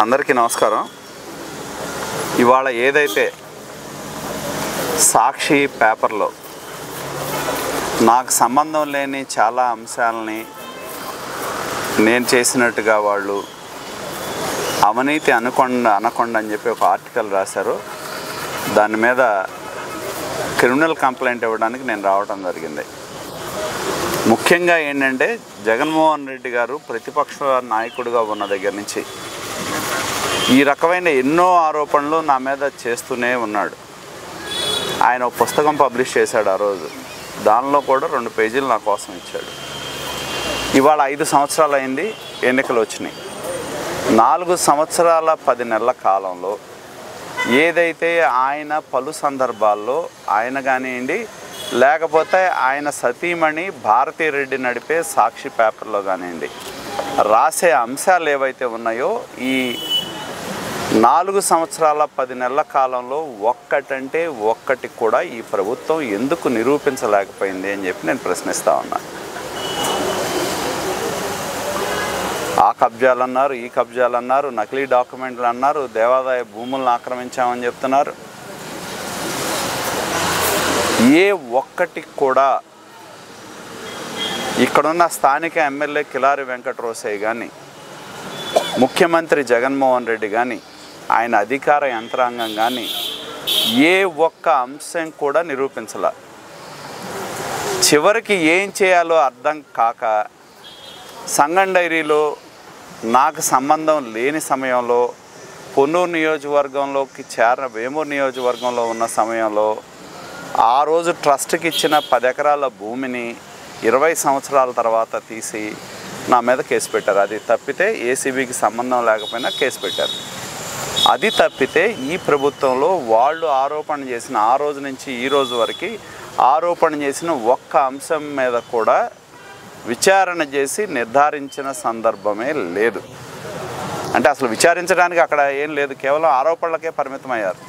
అందరికీ నమస్కారం. ఇవాళ ఏదైతే సాక్షి పేపర్లో నాకు సంబంధం లేని చాలా అంశాలని నేను చేసినట్టుగా వాళ్ళు అవినీతి అనకొండ అని చెప్పి ఒక ఆర్టికల్ రాశారు. దాని మీద క్రిమినల్ కంప్లైంట్ ఇవ్వడానికి నేను రావడం జరిగింది. ముఖ్యంగా ఏంటంటే జగన్మోహన్ రెడ్డి గారు ప్రతిపక్ష నాయకుడిగా ఉన్న దగ్గర నుంచి ఈ రకమైన ఎన్నో ఆరోపణలు నా మీద చేస్తూనే ఉన్నాడు. ఆయన ఒక పుస్తకం పబ్లిష్ చేశాడు ఆ రోజు. దానిలో కూడా 2 పేజీలు నా కోసం ఇచ్చాడు. ఇవాళ 5 సంవత్సరాలు అయింది, ఎన్నికలు వచ్చినాయి. 4 సంవత్సరాల 10 నెలల కాలంలో ఏదైతే ఆయన పలు సందర్భాల్లో ఆయన కానివ్వండి, లేకపోతే ఆయన సతీమణి భారతీరెడ్డి నడిపే సాక్షి పేపర్లో కానివ్వండి రాసే అంశాలు ఏవైతే ఉన్నాయో ఈ 4 సంవత్సరాల 10 నెలల కాలంలో ఒక్కటంటే ఒక్కటి కూడా ఈ ప్రభుత్వం ఎందుకు నిరూపించలేకపోయింది అని చెప్పి నేను ప్రశ్నిస్తూ ఉన్నా. ఆ కబ్జాలు అన్నారు, ఈ కబ్జాలు అన్నారు, నకిలీ డాక్యుమెంట్లు అన్నారు, దేవాదాయ భూములను ఆక్రమించామని చెప్తున్నారు. ఏ ఒక్కటి కూడా ఇక్కడున్న స్థానిక ఎమ్మెల్యే కిలారి వెంకట రోసయ్య కానీ, ముఖ్యమంత్రి జగన్మోహన్ రెడ్డి కానీ, ఆయన అధికార యంత్రాంగం కానీ ఏ ఒక్క అంశం కూడా నిరూపించలే. చివరికి ఏం చేయాలో అర్థం కాక సంగం డైరీలో నాకు సంబంధం లేని సమయంలో పొన్నూరు నియోజకవర్గంలోకి వేమూరు నియోజకవర్గంలో ఉన్న సమయంలో ఆ రోజు ట్రస్ట్కి ఇచ్చిన 10 ఎకరాల భూమిని 20 సంవత్సరాల తర్వాత తీసి నా మీద కేసు పెట్టారు. అది తప్పితే ఏసీబీకి సంబంధం లేకపోయినా కేసు పెట్టారు. అది తప్పితే ఈ ప్రభుత్వంలో వాళ్ళు ఆరోపణ చేసిన ఆ రోజు నుంచి ఈ రోజు వరకు ఆరోపణ చేసిన ఒక్క అంశం మీద కూడా విచారణ చేసి నిర్ధారించిన సందర్భమే లేదు. అంటే అసలు విచారించడానికి అక్కడ ఏం లేదు, కేవలం ఆరోపణలకే పరిమితమయ్యారు.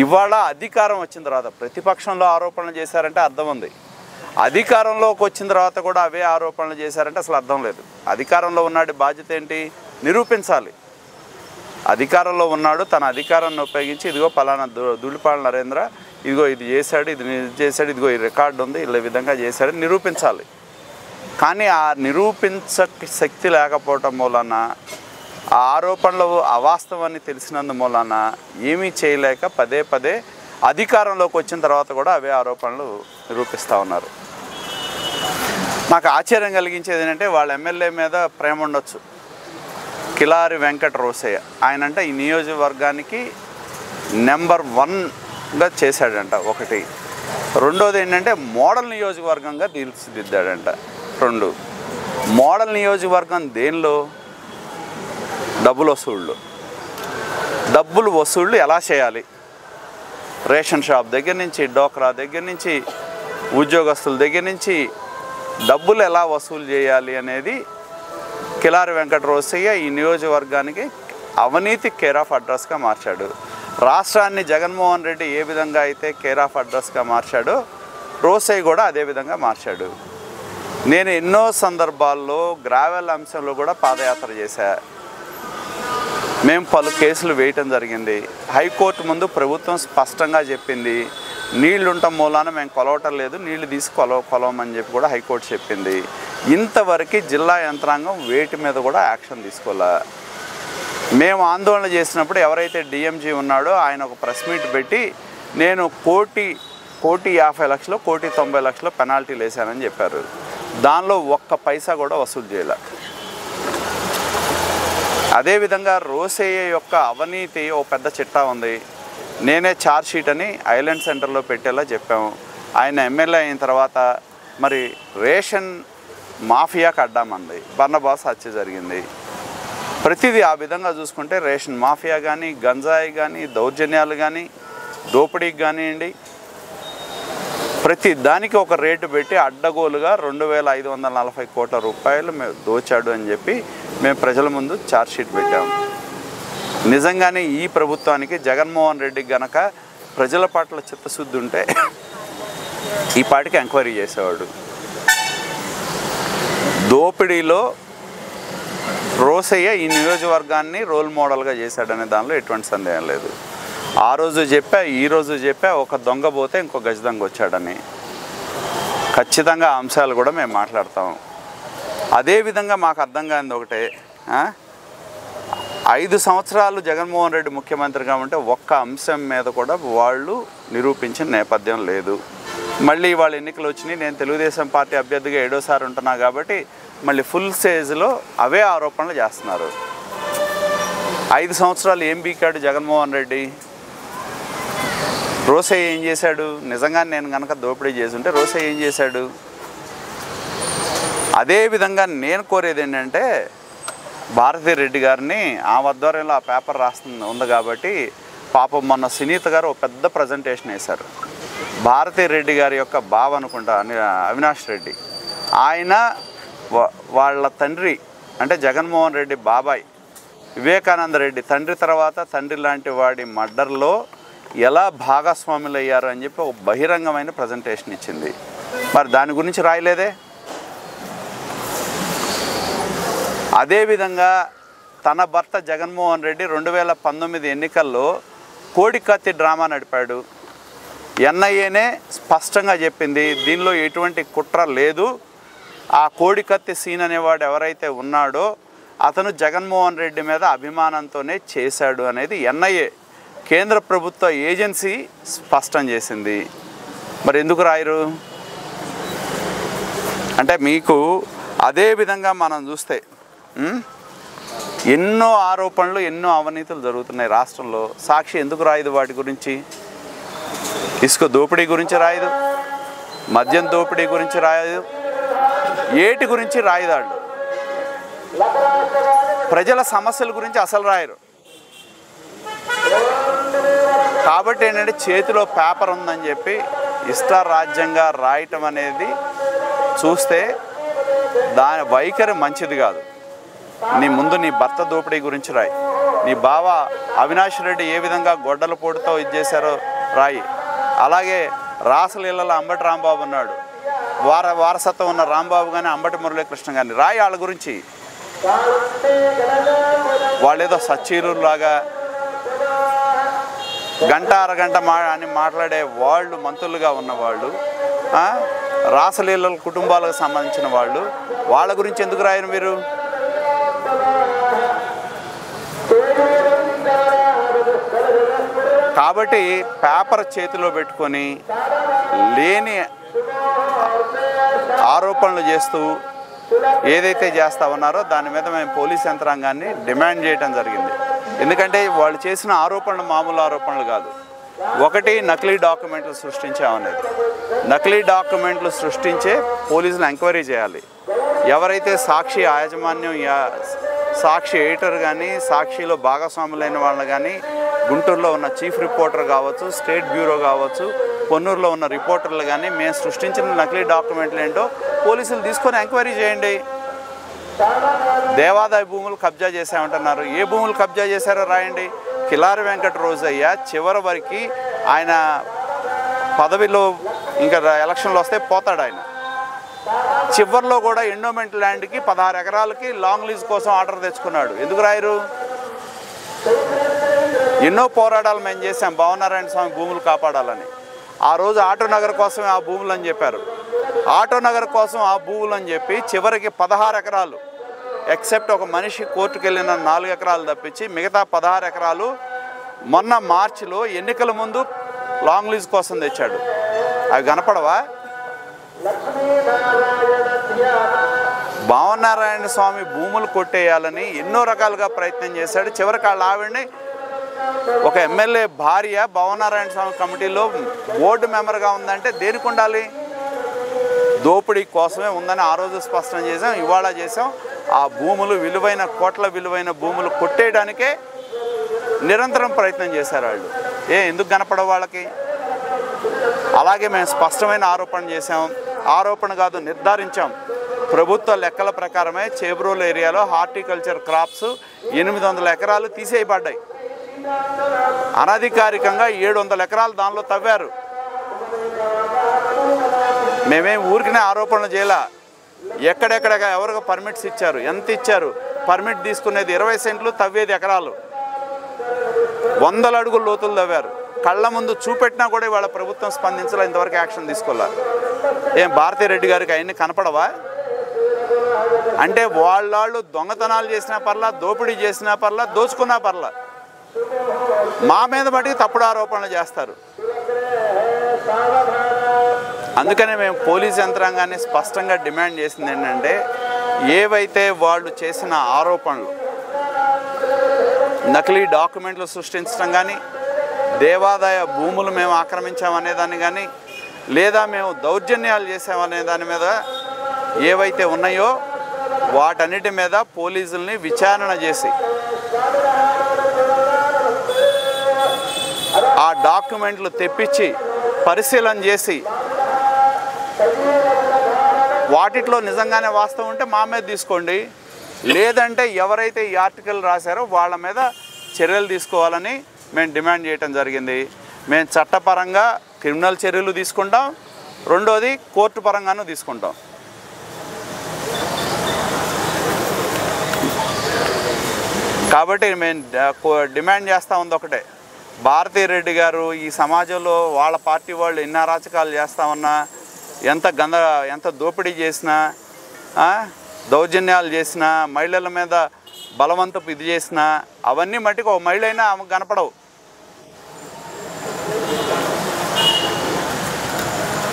ఇవాళ అధికారం వచ్చిన తర్వాత ప్రతిపక్షంలో ఆరోపణలు చేశారంటే అర్థం ఉంది, అధికారంలోకి వచ్చిన తర్వాత కూడా అవే ఆరోపణలు చేశారంటే అసలు అర్థం లేదు. అధికారంలో ఉన్నాడు, బాధ్యత ఏంటి? నిరూపించాలి. అధికారంలో ఉన్నాడు, తన అధికారాన్ని ఉపయోగించి ఇదిగో పలానా ధూళిపాల నరేంద్ర ఇదిగో ఇది చేశాడు, ఇది చేశాడు, ఇదిగో ఈ రికార్డు ఉంది, ఇలా విధంగా చేశాడని నిరూపించాలి. కానీ ఆ నిరూపించ శక్తి లేకపోవటం మూలన, ఆ ఆరోపణలు అవాస్తవాన్ని తెలిసినందు మూలన ఏమీ చేయలేక పదే పదే అధికారంలోకి వచ్చిన తర్వాత కూడా అవే ఆరోపణలు నిరూపిస్తూ ఉన్నారు. నాకు ఆశ్చర్యం కలిగించేది ఏంటంటే వాళ్ళ ఎమ్మెల్యే మీద ప్రేమ ఉండొచ్చు, కిలారి వెంకట రోసయ్య. ఆయనంట ఈ నియోజకవర్గానికి నెంబర్ 1గా చేశాడంట ఒకటి. రెండోది ఏంటంటే మోడల్ నియోజకవర్గంగా తీర్చిదిద్దాడంట. 2 మోడల్ నియోజకవర్గం దేనిలో? డబ్బులు వసూళ్ళు ఎలా చేయాలి, రేషన్ షాప్ దగ్గర నుంచి, డోక్రా దగ్గర నుంచి, ఉద్యోగస్తుల దగ్గర నుంచి డబ్బులు ఎలా వసూలు చేయాలి అనేది కిలారి వెంకట రోసయ్య ఈ నియోజకవర్గానికి అవినీతి కేర్ ఆఫ్ అడ్రస్గా మార్చాడు. రాష్ట్రాన్ని జగన్మోహన్ రెడ్డి ఏ విధంగా అయితే కేర్ ఆఫ్ అడ్రస్గా మార్చాడో రోసయ్య కూడా అదే విధంగా మార్చాడు. నేను ఎన్నో సందర్భాల్లో గ్రావెల్ అంశంలో కూడా పాదయాత్ర చేశా. మేము పలు కేసులు వేయటం జరిగింది. హైకోర్టు ముందు ప్రభుత్వం స్పష్టంగా చెప్పింది, నీళ్లు ఉండటం మూలాన మేము కొలవటం లేదు, నీళ్లు తీసి కొలవమని చెప్పి కూడా హైకోర్టు చెప్పింది. ఇంతవరకు జిల్లా యంత్రాంగం వేటి మీద కూడా యాక్షన్ తీసుకోలే. మేము ఆందోళన చేసినప్పుడు ఎవరైతే డిఎంజీ ఉన్నాడో ఆయన ఒక ప్రెస్ మీట్ పెట్టి నేను 1,50,00,000 1,90,00,000 పెనాల్టీలు వేశానని చెప్పారు. దానిలో ఒక్క పైసా కూడా వసూలు చేయలే. అదేవిధంగా రోసయ్య యొక్క అవినీతి ఓ పెద్ద చిట్టా ఉంది. నేనే ఛార్జ్ షీట్ అని ఐలాండ్ సెంటర్లో పెట్టేలా చెప్పాము. ఆయన ఎమ్మెల్యే అయిన తర్వాత మరి రేషన్ మాఫియాకి అడ్డామంది, బర్నబాస్ హత్య జరిగింది. ప్రతిదీ ఆ విధంగా చూసుకుంటే రేషన్ మాఫియా కానీ, గంజాయి కానీ, దౌర్జన్యాలు కానీ, దోపిడీకి కానివ్వండి, ప్రతి దానికి ఒక రేటు పెట్టి అడ్డగోలుగా 2,540 కోట్ల రూపాయలు దోచాడు అని చెప్పి మేము ప్రజల ముందు ఛార్జ్ షీట్ పెట్టాము. నిజంగానే ఈ ప్రభుత్వానికి జగన్మోహన్ రెడ్డికి గనక ప్రజల పట్ల చిత్తశుద్ధి ఉంటే ఈ పాటికి ఎంక్వైరీ చేసేవాడు. దోపిడీలో రోసయ్య ఈ నియోజకవర్గాన్ని రోల్ మోడల్గా చేశాడనే దానిలో ఎటువంటి సందేహం లేదు. ఆ రోజు చెప్పా, ఈరోజు చెప్పా, ఒక దొంగ పోతే ఇంకో గజ దొంగ వచ్చాడని. ఖచ్చితంగా ఆ అంశాలు కూడా మేము మాట్లాడతాం. అదేవిధంగా మాకు అర్థం కానిది ఒకటే, 5 సంవత్సరాలు జగన్మోహన్ రెడ్డి ముఖ్యమంత్రిగా ఉంటే ఒక్క అంశం మీద కూడా వాళ్ళు నిరూపించిన నేపథ్యం లేదు. మళ్ళీ వాళ్ళ ఎన్నికలు వచ్చినాయి, నేను తెలుగుదేశం పార్టీ అభ్యర్థిగా 7వ సారి ఉంటున్నా కాబట్టి మళ్ళీ ఫుల్ స్టేజ్లో అవే ఆరోపణలు చేస్తున్నారు. 5 సంవత్సరాలు ఏం బీకాడు జగన్మోహన్ రెడ్డి? రోసయ్య ఏం చేశాడు? నిజంగా నేను కనుక దోపిడీ చేసుంటే రోసయ్య ఏం చేశాడు? అదేవిధంగా నేను కోరేది ఏంటంటే, భారతీ రెడ్డి గారిని ఆ ఆధ్వర్యంలో ఆ పేపర్ ఉంది కాబట్టి పాపం మొన్న సునీత గారు ఒక పెద్ద ప్రజెంటేషన్ వేశారు. భారతీ రెడ్డి గారి యొక్క బావ అనుకుంటా, అవినాష్ రెడ్డి, ఆయన వాళ్ళ తండ్రి అంటే జగన్మోహన్ రెడ్డి బాబాయ్ వివేకానంద రెడ్డి తండ్రి తర్వాత తండ్రి లాంటి వాడి మర్డర్లో ఎలా భాగస్వాములు అయ్యారు అని చెప్పి ఒక బహిరంగమైన ప్రజెంటేషన్ ఇచ్చింది. మరి దాని గురించి రాయలేదే? అదేవిధంగా తన భర్త జగన్మోహన్ రెడ్డి 2019 ఎన్నికల్లో కోడికత్తి డ్రామా నడిపాడు. ఎన్ఐఏనే స్పష్టంగా చెప్పింది దీనిలో ఎటువంటి కుట్ర లేదు. ఆ కోడికత్తి సీన్ అనేవాడు ఎవరైతే ఉన్నాడో అతను జగన్మోహన్ రెడ్డి మీద అభిమానంతోనే చేశాడు అనేది ఎన్ఐఏ కేంద్ర ప్రభుత్వ ఏజెన్సీ స్పష్టం చేసింది. మరి ఎందుకు రాయరు? అంటే మీకు అదేవిధంగా మనం చూస్తే ఎన్నో ఆరోపణలు, ఎన్నో అవినీతులు జరుగుతున్నాయి రాష్ట్రంలో. సాక్షి ఎందుకు రాయదు వాటి గురించి? ఇసుక దోపిడీ గురించి రాయదు, మద్యం దోపిడీ గురించి రాయదు, ఏటి గురించి రాయదాళ్ళు. ప్రజల సమస్యల గురించి అసలు రాయరు. కాబట్టి ఏంటంటే చేతిలో పేపర్ ఉందని చెప్పి ఇష్టారాజ్యంగా రాయటం అనేది చూస్తే దాని వైఖరి మంచిది కాదు. నీ భర్త దోపిడీ గురించి రాయి, నీ బావ అవినాష్ రెడ్డి ఏ విధంగా గొడ్డల పొడితో ఇది చేశారో రాయి. అలాగే రాసలీలలో అంబటి రాంబాబు ఉన్నాడు, వారసత్వం ఉన్న రాంబాబు కానీ అంబటి మురళీకృష్ణ కానీ రాయి. వాళ్ళ గురించి వాళ్ళేదో సచ్చీరులాగా గంట అరగంట అని మాట్లాడే వాళ్ళు మంత్రులుగా ఉన్నవాళ్ళు, రాసలీల కుటుంబాలకు సంబంధించిన వాళ్ళు, వాళ్ళ గురించి ఎందుకు రాయరు మీరు? కాబట్టి పేపర్ చేతిలో పెట్టుకొని లేని ఆరోపణలు చేస్తూ ఏదైతే చేస్తా ఉన్నారో దాని మీద మేము పోలీస్ యంత్రాంగాన్ని డిమాండ్ చేయడం జరిగింది. ఎందుకంటే వాళ్ళు చేసిన ఆరోపణలు మామూలు ఆరోపణలు కాదు. ఒకటి, నకిలీ డాక్యుమెంట్లు సృష్టించామనేది. నకిలీ డాక్యుమెంట్లు సృష్టించే పోలీసులు ఎంక్వైరీ చేయాలి. ఎవరైతే సాక్షి యాజమాన్యం, సాక్షి ఎడిటర్ కానీ, సాక్షిలో భాగస్వాములైన వాళ్ళని కానీ, గుంటూరులో ఉన్న చీఫ్ రిపోర్టర్ కావచ్చు, స్టేట్ బ్యూరో కావచ్చు, పొన్నూరులో ఉన్న రిపోర్టర్లు కానీ మేము సృష్టించిన నకిలీ డాక్యుమెంట్లు ఏంటో పోలీసులు తీసుకొని ఎంక్వైరీ చేయండి. దేవాదాయ భూములు కబ్జా చేశామంటున్నారు. ఏ భూములు కబ్జా చేశారో రాయండి. కిలారి వెంకట రోజయ్య చివరి వరకు ఆయన పదవిలో ఇంకా ఎలక్షన్లు వస్తే పోతాడు. ఆయన చివరిలో కూడా ఎండోమెంట్ ల్యాండ్కి 16 ఎకరాలకి లాంగ్ లీజ్ కోసం ఆర్డర్ తెచ్చుకున్నాడు. ఎందుకు రాయరు? ఎన్నో పోరాటాలు మేము చేసాం భావనారాయణ స్వామి భూములు కాపాడాలని. ఆ రోజు ఆటోనగర్ కోసమే ఆ భూములు అని చెప్పారు. ఆటోనగర్ కోసం ఆ భూములు అని చెప్పి చివరికి 16 ఎకరాలు ఎక్సెప్ట్ ఒక మనిషి కోర్టుకు వెళ్ళిన 4 ఎకరాలు తప్పించి మిగతా 16 ఎకరాలు మొన్న మార్చిలో ఎన్నికల ముందు లాంగ్ లీజ్ కోసం తెచ్చాడు. అవి కనపడవా? భావనారాయణ స్వామి భూములు కొట్టేయాలని ఎన్నో రకాలుగా ప్రయత్నం చేశాడు. చివరికి వాళ్ళ ఆవిడని ఒక ఎమ్మెల్యే భార్య భావనారాయణ స్వామి కమిటీలో బోర్డు మెంబర్గా ఉందంటే దేనికి ఉండాలి? దోపిడీ కోసమే ఉందని ఆ రోజు స్పష్టం చేసాం, ఇవాళ చేసాం. ఆ భూములు విలువైన కోట్ల విలువైన భూములు కొట్టేయడానికే నిరంతరం ప్రయత్నం చేశారు వాళ్ళు. ఎందుకు కనపడవు వాళ్ళకి? అలాగే మేము స్పష్టమైన ఆరోపణ చేసాం. ఆరోపణ కాదు, నిర్ధారించాం. ప్రభుత్వ లెక్కల ప్రకారమే చేబ్రోలు ఏరియాలో హార్టికల్చర్ క్రాప్స్ 800 ఎకరాలు తీసేయబడ్డాయి. అనధికారికంగా 700 ఎకరాలు దానిలో తవ్వారు. మేమేం ఊరికనే ఆరోపణలు చేయాల. ఎక్కడెక్కడ ఎవరికి పర్మిట్స్ ఇచ్చారు, ఎంత ఇచ్చారు, పర్మిట్ తీసుకునేది 20 సెంట్లు, తవ్వేది ఎకరాలు, 100 అడుగుల లోతులు తవ్వారు. కళ్ళ ముందు చూపెట్టినా కూడా ఇవాళ ప్రభుత్వం స్పందించాల, ఇంతవరకు యాక్షన్ తీసుకోవాలి. ఏం భారతిరెడ్డి గారికి అవన్నీ కనపడవా? అంటే వాళ్ళు దొంగతనాలు చేసినా పర్లా, దోపిడీ చేసినా పర్లా, దోచుకున్నా పర్లా, మా మీద బట్టి తప్పుడు ఆరోపణలు చేస్తారు. అందుకనే మేము పోలీస్ యంత్రాంగాన్ని స్పష్టంగా డిమాండ్ చేసింది ఏంటంటే, ఏవైతే వాళ్ళు చేసిన ఆరోపణలు, నకిలీ డాక్యుమెంట్లు సృష్టించడం కానీ, దేవాదాయ భూములు మేము ఆక్రమించామనేదాన్ని కానీ, లేదా మేము దౌర్జన్యాలు చేసామనే దాని మీద ఏవైతే ఉన్నాయో వాటన్నిటి మీద పోలీసుల్ని విచారణ చేసి ఆ డాక్యుమెంట్లు తెప్పించి పరిశీలన చేసి వాటిలో నిజంగానే వాస్తవం ఉంటే మా మీద తీసుకోండి, లేదంటే ఎవరైతే ఈ ఆర్టికల్ రాశారో వాళ్ళ మీద చర్యలు తీసుకోవాలని మేము డిమాండ్ చేయటం జరిగింది. మేము చట్టపరంగా క్రిమినల్ చర్యలు తీసుకుంటాం, రెండోది కోర్టు పరంగానూ తీసుకుంటాం. కాబట్టి మేము డిమాండ్ చేస్తూ ఉంది ఒకటే, భారతిరెడ్డి గారు ఈ సమాజంలో వాళ్ళ పార్టీ వాళ్ళు ఎన్ని అరాచకాలు చేస్తా ఉన్నా, ఎంత దోపిడీ చేసినా, దౌర్జన్యాలు చేసినా, మహిళల మీద బలవంతపు ఇది చేసినా, అవన్నీ మట్టికి ఒక మహిళ అయినా ఆమెకు కనపడవు.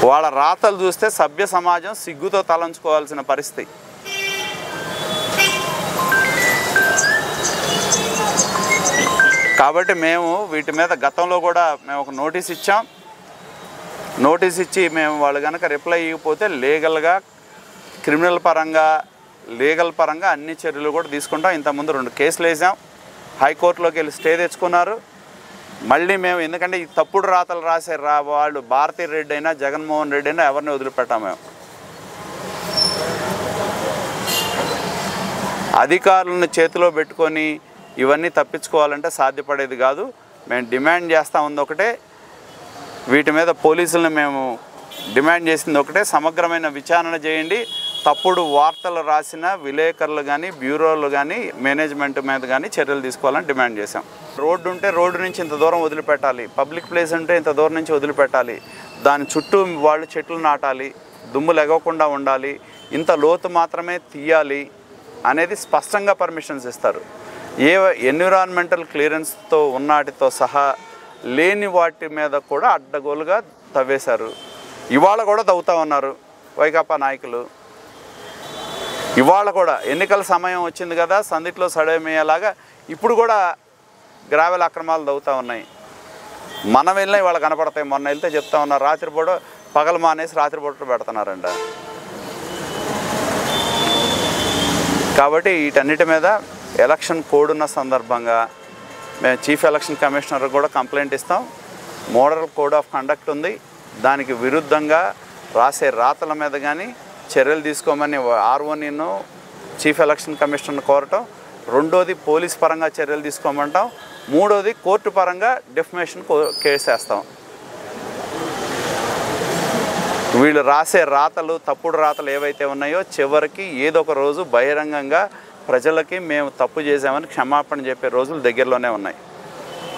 వాళ్ళ రాతలు చూస్తే సభ్య సమాజం సిగ్గుతో తలంచుకోవాల్సిన పరిస్థితి. కాబట్టి మేము వీటి మీద గతంలో కూడా మేము ఒక నోటీస్ ఇచ్చాం. నోటీస్ ఇచ్చి మేము వాళ్ళు కనుక రిప్లై ఇవ్వకపోతే లీగల్గా, క్రిమినల్ పరంగా, లీగల్ పరంగా అన్ని చర్యలు కూడా తీసుకుంటాం. ఇంతకుముందు 2 కేసులు వేసాం, హైకోర్టులోకి వెళ్ళి స్టే తెచ్చుకున్నారు. మళ్ళీ మేము ఎందుకంటే ఈ తప్పుడు రాతలు రాసే వాళ్ళు భారతిరెడ్డి అయినా జగన్మోహన్ రెడ్డి అయినా ఎవరిని వదిలిపెట్టాం. మేము అధికారులను చేతిలో పెట్టుకొని ఇవన్నీ తప్పించుకోవాలంటే సాధ్యపడేది కాదు. మేము డిమాండ్ చేస్తూ ఉంది ఒకటే, వీటి మీద పోలీసులను మేము డిమాండ్ చేసింది ఒకటే, సమగ్రమైన విచారణ చేయండి. తప్పుడు వార్తలు రాసిన విలేకరులు కానీ, బ్యూరోలు కానీ, మేనేజ్మెంట్ మీద కానీ చర్యలు తీసుకోవాలని డిమాండ్ చేశాం. రోడ్డు ఉంటే రోడ్డు నుంచి ఇంత దూరం వదిలిపెట్టాలి, పబ్లిక్ ప్లేస్ ఉంటే ఇంత దూరం నుంచి వదిలిపెట్టాలి, దాని చుట్టూ వాళ్ళు చెట్లు నాటాలి, దుమ్ము లెగకుండా ఉండాలి, ఇంత లోతు మాత్రమే తీయాలి అనేది స్పష్టంగా పర్మిషన్స్ ఇస్తారు. ఎన్విరాన్మెంటల్ క్లియరెన్స్తో ఉన్నాటితో సహా లేని వాటి మీద కూడా అడ్డగోలుగా తవ్వేశారు. ఇవాళ కూడా తవ్వుతూ ఉన్నారు వైకాపా నాయకులు. ఇవాళ కూడా ఎన్నికల సమయం వచ్చింది కదా, సందిట్లో సడమయ్యేలాగా ఇప్పుడు కూడా గ్రావెల్ అక్రమాలు తవ్వుతూ ఉన్నాయి. మనం వెళ్ళినా ఇవాళ కనపడతాయి. మొన్న వెళ్తే చెప్తా ఉన్నారు, రాత్రిపూట పగలు మానేసి రాత్రిపూట పెడుతున్నారంట. కాబట్టి వీటన్నిటి మీద ఎలక్షన్ కోడ్ ఉన్న సందర్భంగా మేము చీఫ్ ఎలక్షన్ కమిషనర్ కూడా కంప్లైంట్ ఇస్తాం. మోడల్ కోడ్ ఆఫ్ కండక్ట్ ఉంది, దానికి విరుద్ధంగా రాసే రాతల మీద కానీ చర్యలు తీసుకోమని ఆర్ఓనిను చీఫ్ ఎలక్షన్ కమిషనర్ కోరటం, రెండోది పోలీస్ పరంగా చర్యలు తీసుకోమంటాం, మూడోది కోర్టు పరంగా డెఫమేషన్ కేసు వేస్తాం. వీళ్ళు రాసే రాతలు, తప్పుడు రాతలు ఏవైతే ఉన్నాయో చివరికి ఏదో ఒక రోజు బహిరంగంగా ప్రజలకి మేము తప్పు చేశామని క్షమాపణ చెప్పే రోజులు దగ్గరలోనే ఉన్నాయి.